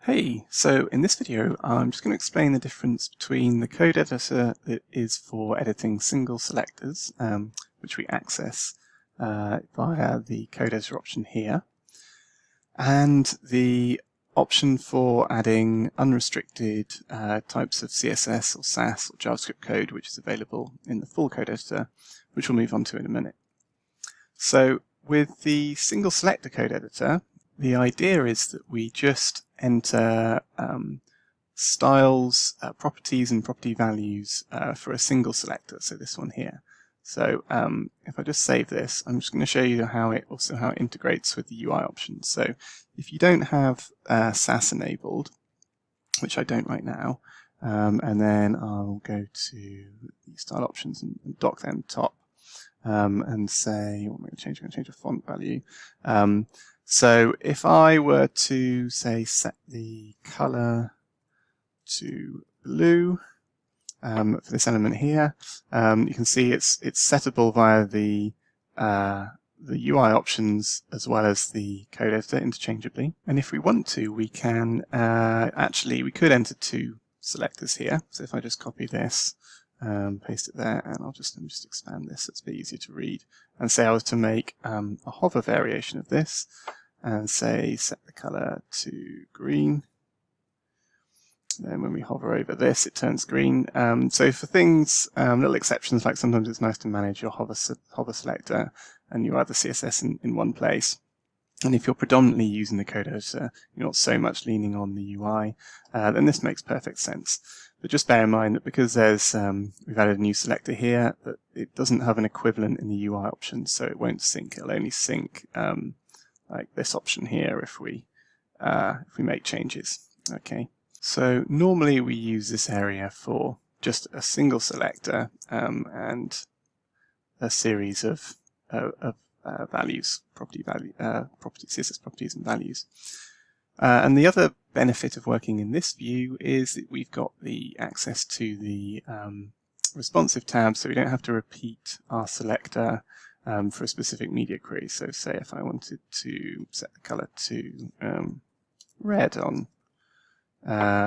Hey, so in this video I'm just going to explain the difference between the code editor that is for editing single selectors, which we access via the code editor option here, and the option for adding unrestricted types of CSS or Sass or JavaScript code, which is available in the full code editor, which we'll move on to in a minute. So with the single selector code editor, the idea is that we just enter styles, properties and property values for a single selector, so this one here. So if I just save this, I'm just going to show you how it integrates with the UI options. So if you don't have Sass enabled, which I don't right now, and then I'll go to the style options and dock them top, and say, I'm going to change a font value. So if I were to say set the color to blue for this element here, you can see it's settable via the UI options as well as the code editor interchangeably. And if we want to, we can we could enter two selectors here. So if I just copy this, paste it there, and let me just expand this so it's a bit easier to read, and say I was to make a hover variation of this, and say set the color to green. Then when we hover over this, it turns green. So for things, little exceptions, like sometimes it's nice to manage your hover selector and your other CSS in one place. And if you're predominantly using the code editor, you're not so much leaning on the UI, then this makes perfect sense. But just bear in mind that because there's we've added a new selector here, that it doesn't have an equivalent in the UI options, so it won't sync. It'll only sync like this option here if we make changes. Okay. So normally we use this area for just a single selector and a series of values, CSS properties and values. And the other benefit of working in this view is that we've got the access to the responsive tab, so we don't have to repeat our selector for a specific media query. So say if I wanted to set the color to red on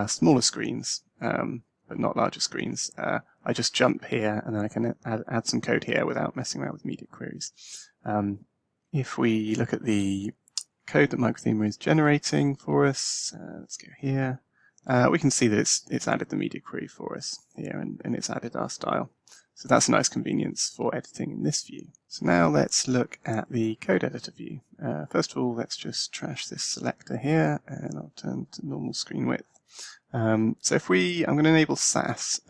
smaller screens, but not larger screens, I just jump here and then I can add some code here without messing around with media queries. If we look at the code that Microthemer is generating for us, let's go here, we can see that it's added the media query for us here, and it's added our style. So that's a nice convenience for editing in this view. So now let's look at the code editor view. First of all, let's just trash this selector here, and I'll turn to normal screen width. So I'm going to enable Sass,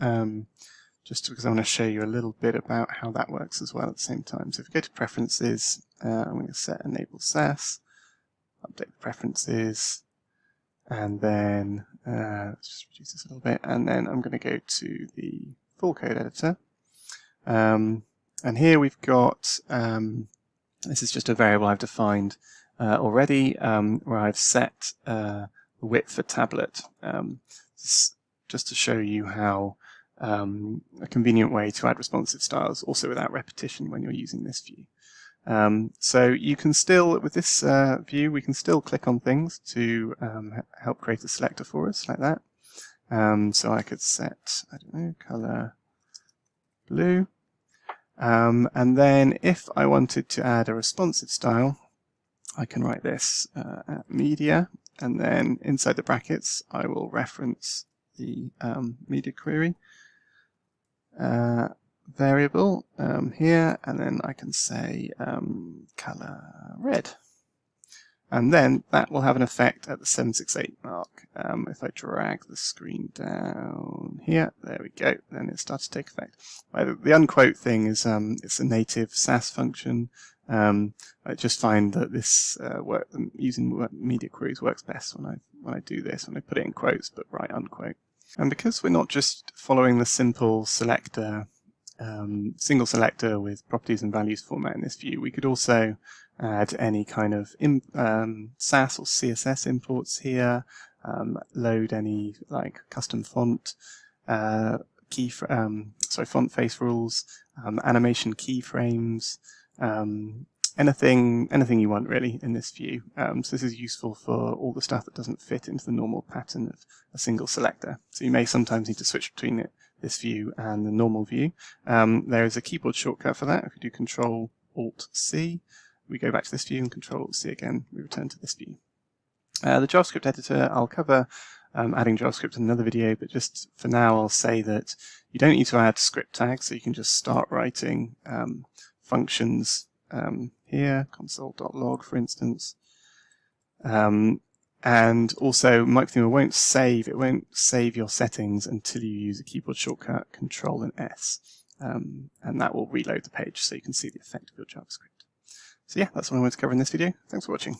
just because I want to show you a little bit about how that works as well at the same time. So if we go to Preferences, I'm going to set Enable Sass, update the preferences, and then let's just reduce this a little bit, and then I'm going to go to the full code editor. And here we've got, this is just a variable I've defined already, where I've set the width for tablet. Just to show you how a convenient way to add responsive styles, also without repetition when you're using this view. So you can still, with this view, we can still click on things to help create a selector for us, like that. So I could set, I don't know, color blue. And then if I wanted to add a responsive style, I can write this at media, and then inside the brackets I will reference the media query variable here, and then I can say color red. And then that will have an effect at the 768 mark. If I drag the screen down here, there we go, then it starts to take effect. The unquote thing is it's a native Sass function. I just find that this using media queries works best when I do this, when I put it in quotes but write unquote. And because we're not just following the simple selector, single selector with properties and values format in this view, we could also add any kind of Sass or CSS imports here, load any like custom font font face rules, animation keyframes, anything you want really in this view. So this is useful for all the stuff that doesn't fit into the normal pattern of a single selector. So you may sometimes need to switch between this view and the normal view. There is a keyboard shortcut for that. If we do Control-Alt-C, we go back to this view, and Control-Alt-C again, we return to this view. The JavaScript editor, I'll cover adding JavaScript in another video, but just for now I'll say that you don't need to add script tags, so you can just start writing functions here, console.log for instance. And also Microthemer won't save your settings until you use a keyboard shortcut Control and S, and that will reload the page so you can see the effect of your JavaScript. So yeah, that's what I wanted to cover in this video. Thanks for watching.